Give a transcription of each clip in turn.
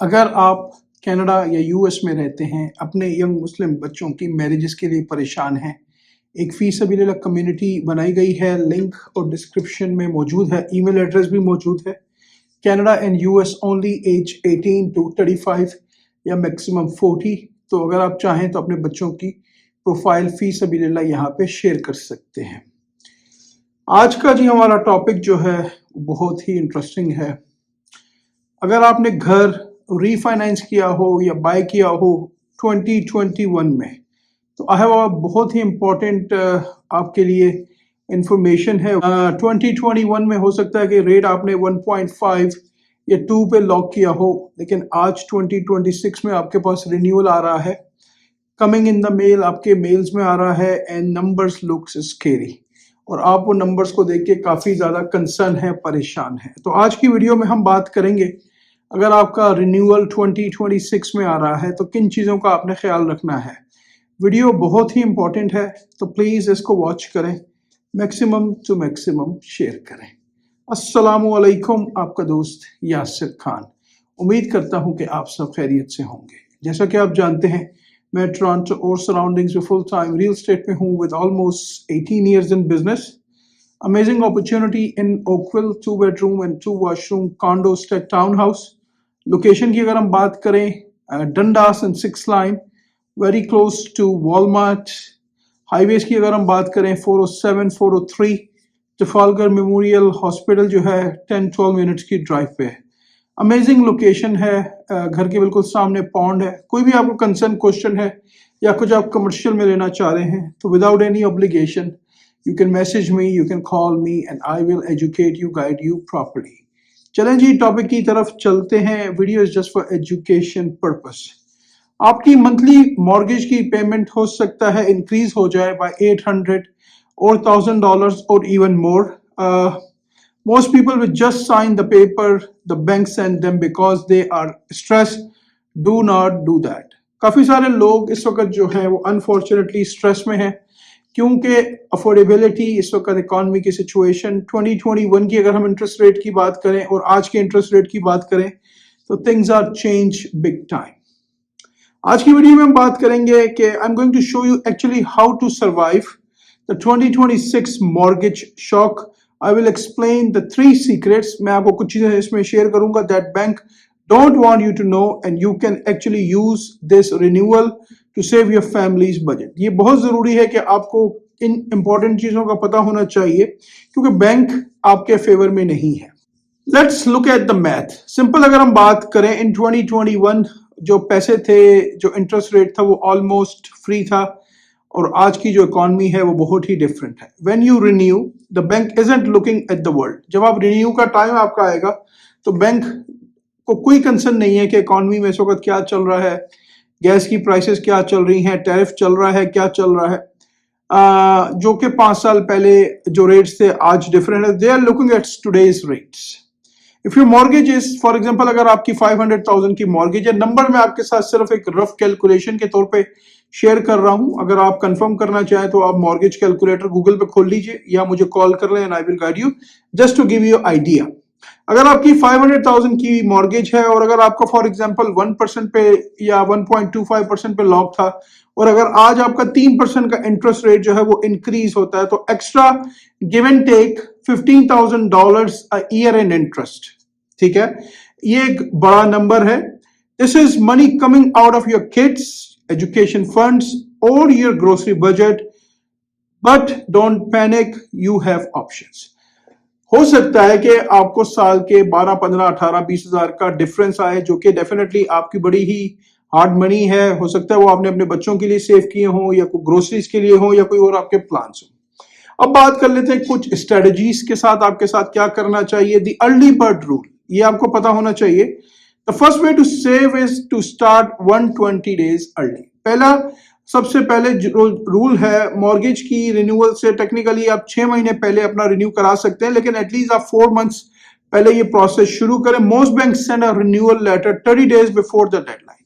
अगर आप कनाडा या यूएस में रहते हैं, अपने यंग मुस्लिम बच्चों की मैरिजेस के लिए परेशान हैं, एक फ़ी सबीलिल्लाह कम्युनिटी बनाई गई है, लिंक और डिस्क्रिप्शन में मौजूद है, ईमेल एड्रेस भी मौजूद है। Canada and US only age 18 to 35 या मैक्सिमम 40। तो अगर आप चाहें तो अपने बच्चों की प्रोफाइल फ़ी सबीलिल्लाह यहाँ पे शेयर कर सकते हैं। आज का जी हमारा टॉपिक जो है बहुत ही इंटरेस्टिंग है। अगर आपने घर रीफाइनेंस किया हो या बाय किया हो 2021 में, तो आई हैव अ बहुत ही इम्पोर्टेंट आपके लिए इंफॉर्मेशन है। 2021 में हो सकता है कि रेट आपने 1.5 या 2 पे लॉक किया हो, लेकिन आज 2026 में आपके पास रिन्यूअल आ रहा है, कमिंग इन द मेल, आपके मेल्स में आ रहा है, एंड नंबर्स लुक्स स्केरी, और आप वो नंबर्स को देख के काफ़ी ज़्यादा कंसर्न है, परेशान है। तो आज की वीडियो में हम बात करेंगे, अगर आपका रिन्यूअल 2026 में आ रहा है तो किन चीज़ों का आपने ख्याल रखना है। वीडियो बहुत ही इंपॉर्टेंट है, तो प्लीज़ इसको वॉच करें, मैक्सिमम टू मैक्सिमम शेयर करें। अस्सलामुअलैकुम, आपका दोस्त यासिर खान। उम्मीद करता हूं कि आप सब खैरियत से होंगे। जैसा कि आप जानते हैं, मैं टोरंटो और सराउंडिंग्स में फुल टाइम रियल एस्टेट में हूं with almost 18 years in business. Amazing opportunity in Oakville, 2 bedroom and 2 washroom condo stack townhouse. Location की अगर हम बात करें, Dundas and 6 line, very close to Walmart. Highways की अगर हम बात करें 407, 403, ट्रफालगर मेमोरियल हॉस्पिटल जो है 10-12 मिनट्स की ड्राइव पे है। अमेजिंग लोकेशन है, घर के बिल्कुल सामने पॉन्ड है। कोई भी आपको कंसर्न क्वेश्चन है या कुछ आप कमर्शियल में लेना चाह रहे हैं, तो without any obligation you can message me, you can call me, and I will educate you, guide you properly. चलें जी, टॉपिक की तरफ चलते हैं। Video is just for education purpose. आपकी मंथली मॉर्गेज की पेमेंट हो सकता है इंक्रीज हो जाए बाय 800 और $1000 और even more. Most people will just sign the paper the bank send them because they are stressed. Do not do that. काफी सारे लोग इस वक्त जो है वो अनफॉर्चुनेटली स्ट्रेस में है, क्योंकि अफोर्डेबिलिटी, इस वक्त इकॉनमी की सिचुएशन, 2021 की अगर हम इंटरेस्ट रेट की बात करें और आज के इंटरेस्ट रेट की बात करें, तो things are change big time. आज की वीडियो में हम बात करेंगे कि I am going to show you actually how to survive the 2026 mortgage shock. I will explain the 3 secrets. मैं आपको कुछ चीजें इसमें शेयर करूंगा that bank don't want you to know, and you can actually use this renewal to save your family's budget. ये बहुत जरूरी है कि आपको इन इंपॉर्टेंट चीजों का पता होना चाहिए, क्योंकि बैंक आपके फेवर में नहीं है। Let's look at the math. Simple अगर हम बात करें, इन 2021 जो पैसे थे, जो इंटरेस्ट रेट था, वो ऑलमोस्ट फ्री था, और आज की जो इकॉनमी है वो बहुत ही डिफरेंट है। When you renew, the bank isn't looking at the world. जब आप रिन्यू का टाइम आपका आएगा, तो बैंक को कोई कंसर्न नहीं है कि इकॉनमी में इस वक्त क्या चल रहा है, गैस की प्राइसेस क्या चल रही हैं, टैरिफ चल रहा है, क्या चल रहा है। जो कि 5 साल पहले जो रेट्स थे आज डिफरेंट है। They are looking at today's rates. If your mortgage is, for example, अगर आपकी 500,000 की मॉर्गेज है, नंबर मैं आपके साथ सिर्फ एक रफ कैलकुलेशन के तौर पे शेयर कर रहा हूं। अगर आप कंफर्म करना चाहें तो आप मॉर्गेज कैलकुलेटर गूगल पे खोल लीजिए या मुझे कॉल कर लें, and I will guide you just to give you idea. अगर आपकी 500,000 की मॉर्गेज है और अगर आपका फॉर एग्जांपल 1% पे या 1.25% पे लॉक था, और अगर आज आपका 3% का इंटरेस्ट रेट जो है वो इंक्रीज होता है, तो extra give and take $15,000 a year in interest. ठीक है, ये एक बड़ा नंबर है। This is money coming out of your kids education funds और your grocery budget, but don't panic, you have options. हो सकता है कि आपको साल के 12, 15, 18, 20 हजार का डिफरेंस आए, जो कि डेफिनेटली आपकी बड़ी ही हार्ड मनी है। हो सकता है वो आपने अपने बच्चों के लिए सेव किए हों, या कोई ग्रोसरीज के लिए हो, या कोई और आपके प्लान्स हो। अब बात कर लेते हैं कुछ स्ट्रेटजीज के साथ, आपके साथ क्या करना चाहिए। द अर्ली बर्ड रूल, ये आपको पता होना चाहिए। The first way to save is to start 120 days early. पहला सबसे पहले रूल है, मॉर्गेज की रिन्यूअल से टेक्निकली आप 6 महीने पहले अपना रिन्यू करा सकते हैं, लेकिन एटलीस्ट आप 4 मंथ्स पहले ये प्रोसेस शुरू करें। Most bank send a renewal letter 30 days before the deadline.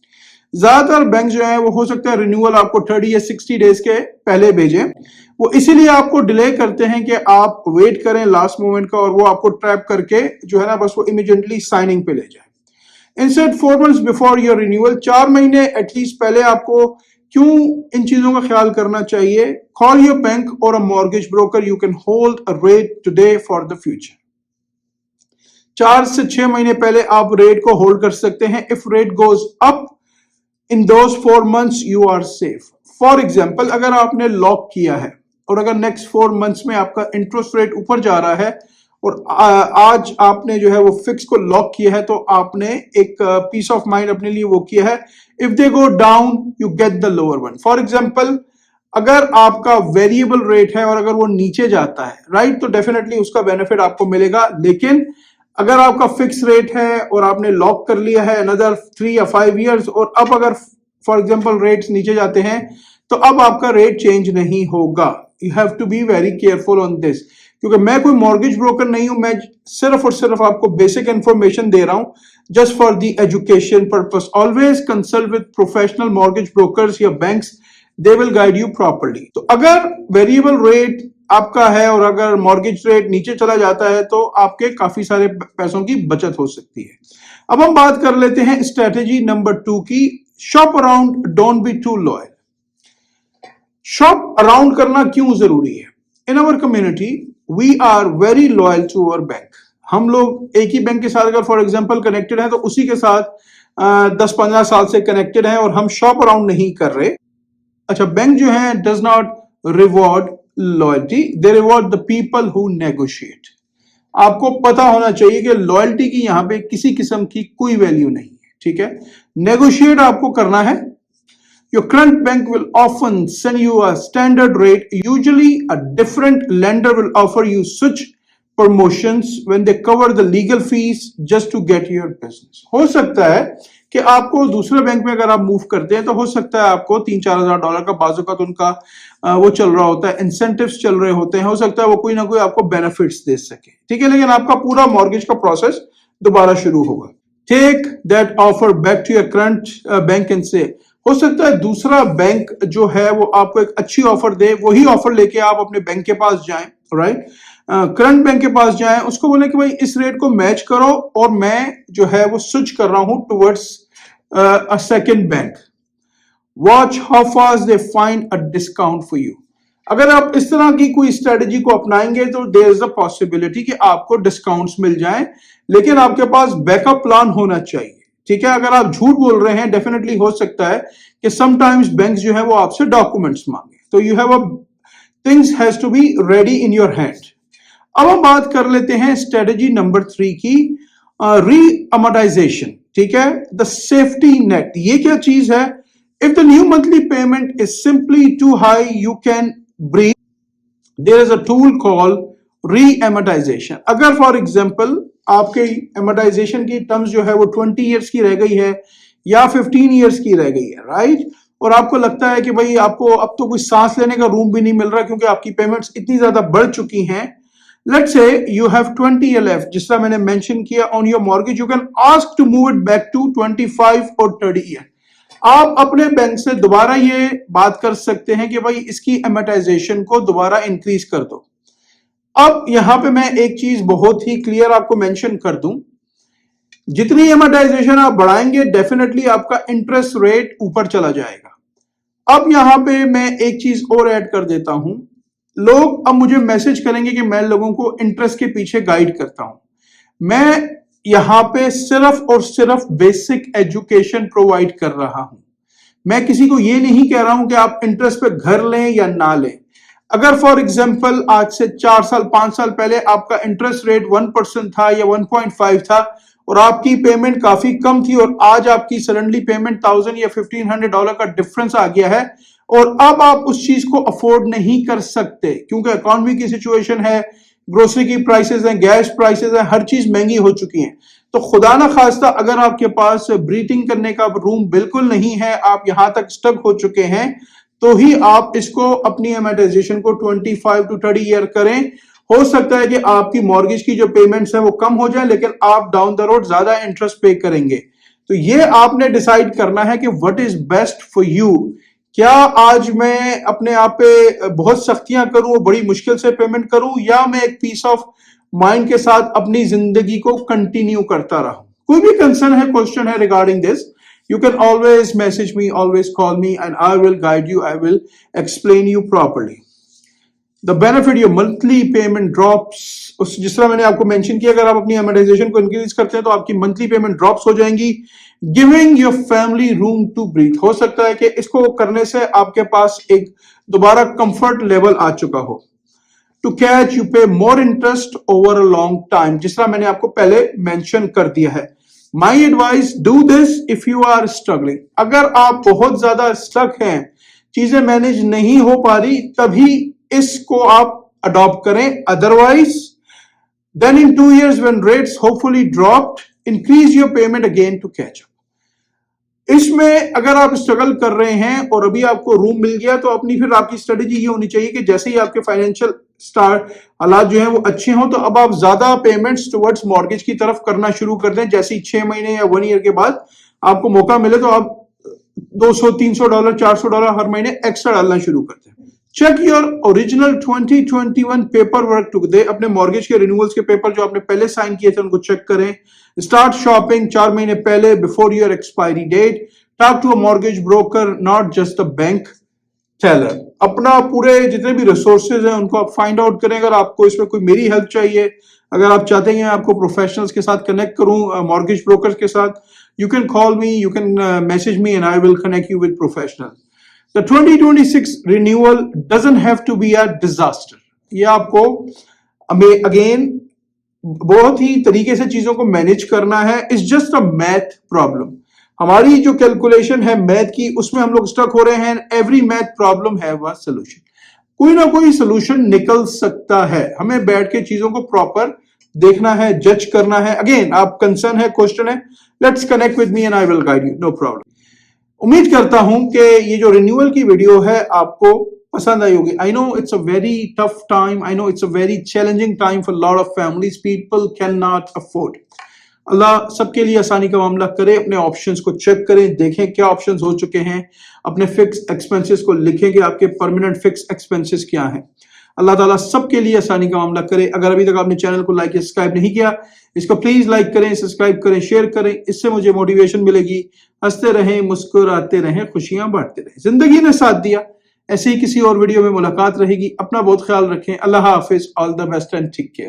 ज्यादातर बैंक जो है वो हो सकता है रिन्यूअल आपको 30 या 60 डेज के पहले भेजें। वो इसीलिए आपको डिले करते हैं कि आप वेट करें लास्ट मोमेंट का, और वो आपको ट्रैप करके जो है ना, बस वो इमीडिएटली साइनिंग पे ले जाए। Instead 4 months before your renewal, 4 महीने एटलीस्ट पहले आपको क्यों इन चीजों का ख्याल करना चाहिए? कॉल योर बैंक और अ mortgage broker, you can hold a rate today for the future. 4 से 6 महीने पहले आप रेट को होल्ड कर सकते हैं। If rate goes up in those 4 months you are safe. For example, अगर आपने लॉक किया है और अगर नेक्स्ट 4 months में आपका इंटरेस्ट रेट ऊपर जा रहा है और आज आपने जो है वो फिक्स को लॉक किया है, तो आपने एक पीस ऑफ माइंड अपने लिए वो किया है। If they go down you get the lower one. For example, अगर आपका वेरिएबल रेट है और अगर वो नीचे जाता है, राइट, तो डेफिनेटली उसका बेनिफिट आपको मिलेगा। लेकिन अगर आपका फिक्स रेट है और आपने लॉक कर लिया है अनदर 3 या 5 years, और अब अगर फॉर एग्जांपल रेट्स नीचे जाते हैं तो अब आपका रेट चेंज नहीं होगा। You have to be very careful on this, क्योंकि मैं कोई मॉर्गेज ब्रोकर नहीं हूं, मैं सिर्फ और सिर्फ आपको बेसिक इंफॉर्मेशन दे रहा हूं just for the education purpose. Always consult with professional mortgage brokers या banks, they will guide you properly. तो अगर वेरिएबल रेट आपका है और अगर मॉर्गेज रेट नीचे चला जाता है तो आपके काफी सारे पैसों की बचत हो सकती है। अब हम बात कर लेते हैं स्ट्रेटेजी नंबर 2 की, shop around, don't be too loyal. Shop around करना क्यों जरूरी है? In our community we are very loyal to our bank. हम लोग एक ही बैंक के साथ अगर फॉर एग्जांपल कनेक्टेड है तो उसी के साथ 10-15 साल से कनेक्टेड है और हम शॉप अराउंड नहीं कर रहे। अच्छा, बैंक जो है does not reward loyalty, they reward the people who negotiate. आपको पता होना चाहिए कि लॉयल्टी की यहां पे किसी किस्म की कोई वैल्यू नहीं है, ठीक है। नेगोशिएट आपको करना है। Your current bank will often send you a standard rate. Usually, a different lender will offer you such promotions when they cover the legal fees just to get your business. हो सकता है कि आपको दूसरे bank में अगर आप move करते हैं तो हो सकता है आपको $3-4 का बाजू का तो उनका वो चल रहा होता है, इंसेंटिव्स चल रहे होते हैं, हो सकता है वो कोई ना कोई आपको बेनिफिट्स दे सके, ठीक है। लेकिन आपका पूरा मॉर्गेज का प्रोसेस दोबारा शुरू होगा। Take that offer back to your current bank and से, हो सकता है दूसरा बैंक जो है वो आपको एक अच्छी ऑफर दे, वही ऑफर लेके आप अपने बैंक के पास जाएं, राइट, करंट बैंक के पास जाएं, उसको बोले कि भाई इस रेट को मैच करो और मैं जो है वो स्विच कर रहा हूं towards a second bank. Watch how fast they find a discount for you. अगर आप इस तरह की कोई स्ट्रेटेजी को अपनाएंगे तो देयर इज अ पॉसिबिलिटी कि आपको डिस्काउंट्स मिल जाएं, लेकिन आपके पास बैकअप प्लान होना चाहिए, ठीक है। अगर आप झूठ बोल रहे हैं, डेफिनेटली हो सकता है कि समटाइम्स बैंक्स जो है वो आपसे डॉक्यूमेंट्स मांगे, तो you have a things has to be ready in your hand. अब हम बात कर लेते हैं स्ट्रेटेजी नंबर 3 की, री-अमोर्टाइजेशन, ठीक है, द सेफ्टी नेट। ये क्या चीज है? If the new monthly payment is simply too high you can breathe, there is a tool called reamortisation. अगर फॉर एग्जांपल आपके एमोर्टाइजेशन की टर्म्स जो है वो 20 years की रह गई है या 15 years की रह गई है, राइट, और आपको लगता है कि भाई आपको अब तो कोई सांस लेने का रूम भी नहीं मिल रहा क्योंकि आपकी पेमेंट्स इतनी ज्यादा बढ़ चुकी हैं। Let's say you have 20 year left, जिस तरह मैंने मेंशन किया on your mortgage, you can ask to move it back to 25 और 30 year। आप अपने बैंक से दोबारा ये बात कर सकते हैं कि भाई इसकी एमोर्टाइजेशन को दोबारा इंक्रीज कर दो। अब यहां पे मैं एक चीज बहुत ही क्लियर आपको मेंशन कर दूं, जितनी एमोर्टाइजेशन आप बढ़ाएंगे डेफिनेटली आपका इंटरेस्ट रेट ऊपर चला जाएगा। अब यहां पे मैं एक चीज और ऐड कर देता हूं, लोग अब मुझे मैसेज करेंगे कि मैं लोगों को इंटरेस्ट के पीछे गाइड करता हूं। मैं यहां पे सिर्फ और सिर्फ बेसिक एजुकेशन प्रोवाइड कर रहा हूं। मैं किसी को ये नहीं कह रहा हूं कि आप इंटरेस्ट पे घर लें या ना लें। अगर फॉर एग्जांपल आज से 4 साल 5 साल पहले आपका इंटरेस्ट रेट 1% था या 1.5 था और आपकी पेमेंट काफी कम थी और आज आपकी सडनली पेमेंट $1000 या $1500 का डिफरेंस आ गया है और अब आप उस चीज को अफोर्ड नहीं कर सकते क्योंकि इकोनॉमी की सिचुएशन है, ग्रोसरी की प्राइसेस हैं, गैस प्राइसेस हैं, हर चीज महंगी हो चुकी है। तो खुदा ना खास्ता अगर आपके पास ब्रीथिंग करने का रूम बिल्कुल नहीं है, आप यहां तक स्टक हो चुके हैं, तो ही आप इसको अपनी एमोर्टाइजेशन को 25 to 30 ईयर करें। हो सकता है कि आपकी मॉर्गेज की जो पेमेंट्स है वो कम हो जाए लेकिन आप डाउन द रोड ज्यादा इंटरेस्ट पे करेंगे। तो ये आपने डिसाइड करना है कि what is best for you. क्या आज मैं अपने आप पे बहुत सख्तियां करूं, बड़ी मुश्किल से पेमेंट करूं, या मैं एक पीस ऑफ माइंड के साथ अपनी जिंदगी को कंटिन्यू करता रहूं? कोई भी कंसर्न है, क्वेश्चन है regarding this, you can always message me, always call me, and I will guide you, I will explain you properly. The benefit, your monthly payment drops, जिस तरह मैंने आपको मेंशन किया, अगर आप अपनी amortization को इंक्रीज करते हैं तो आपकी मंथली पेमेंट ड्रॉप्स हो जाएंगी. Giving your family room to breathe, हो सकता है कि इसको करने से आपके पास एक दोबारा कंफर्ट लेवल आ चुका हो. To catch you pay more interest over a long time, जिस तरह मैंने आपको पहले मेंशन कर दिया है. My advice, do this if you are struggling. अगर आप बहुत ज्यादा स्ट्रक हैं, चीजें मैनेज नहीं हो पा रही, तभी इसको आप अडॉप्ट करें. Otherwise then in 2 years when rates hopefully dropped, increase your payment again to catch up. इसमें अगर आप स्ट्रगल कर रहे हैं और अभी आपको रूम मिल गया, तो अपनी फिर आपकी स्ट्रेटेजी ये होनी चाहिए कि जैसे ही आपके फाइनेंशियल हालात जो हैं वो अच्छे हों, तो अब आप ज्यादा पेमेंट्स टुवर्ड्स मॉर्गेज की तरफ करना शुरू कर दें. जैसे ही 6 महीने या 1 year के बाद आपको मौका मिले, तो आप $200-300 $400 हर महीने एक्स्ट्रा डालना शुरू कर दें. Check your original 2021 paper work today. अपने मॉर्गेज के रिन्यूअल्स के पेपर जो आपने पहले साइन किए थे उनको चेक करें. स्टार्ट शॉपिंग 4 महीने पहले, before your expiry date. Talk to a mortgage broker, not just a bank teller. अपना पूरे जितने भी रिसोर्सेज हैं उनको आप फाइंड आउट करें. अगर आपको इसमें कोई मेरी हेल्प चाहिए, अगर आप चाहते हैं आपको प्रोफेशनल्स के साथ कनेक्ट करूं, मॉर्गेज ब्रोकर के साथ, you can call me, you can message me, and I will connect you with professional. The 2026 renewal doesn't have to be a disaster. ये आपको अगेन बहुत ही तरीके से चीजों को मैनेज करना है. It's just a math problem. हमारी जो कैलकुलेशन है मैथ की, उसमें हम लोग स्टक हो रहे हैं. Every math problem have a solution. कोई ना कोई सॉल्यूशन निकल सकता है. हमें बैठ के चीजों को प्रॉपर देखना है, जज करना है. अगेन आप कंसर्न है, क्वेश्चन है, let's connect with me and I will guide you, no problem. उम्मीद करता हूं कि ये जो रिन्यूअल की वीडियो है आपको पसंद आई होगी. I know it's a very tough time, I know it's a very challenging time for lot of families. People can not afford. Allah सबके लिए आसानी का मामला करे. अपने ऑप्शंस को चेक करें, देखें क्या ऑप्शंस हो चुके हैं. अपने फिक्स एक्सपेंसेस को लिखें कि आपके परमानेंट फिक्स एक्सपेंसेस क्या हैं. अल्लाह ताला सबके लिए आसानी का मामला करे. अगर अभी तक आपने चैनल को लाइक या सब्सक्राइब नहीं किया, इसको प्लीज लाइक करें, सब्सक्राइब करें, शेयर करें. इससे मुझे मोटिवेशन मिलेगी. हंसते रहें, मुस्कुराते रहें, खुशियां बांटते रहें. जिंदगी ने साथ दिया. ऐसे ही किसी और वीडियो में मुलाकात रहेगी. अपना बहुत ख्याल रखें. अल्लाह हाफिज. All the best and take care.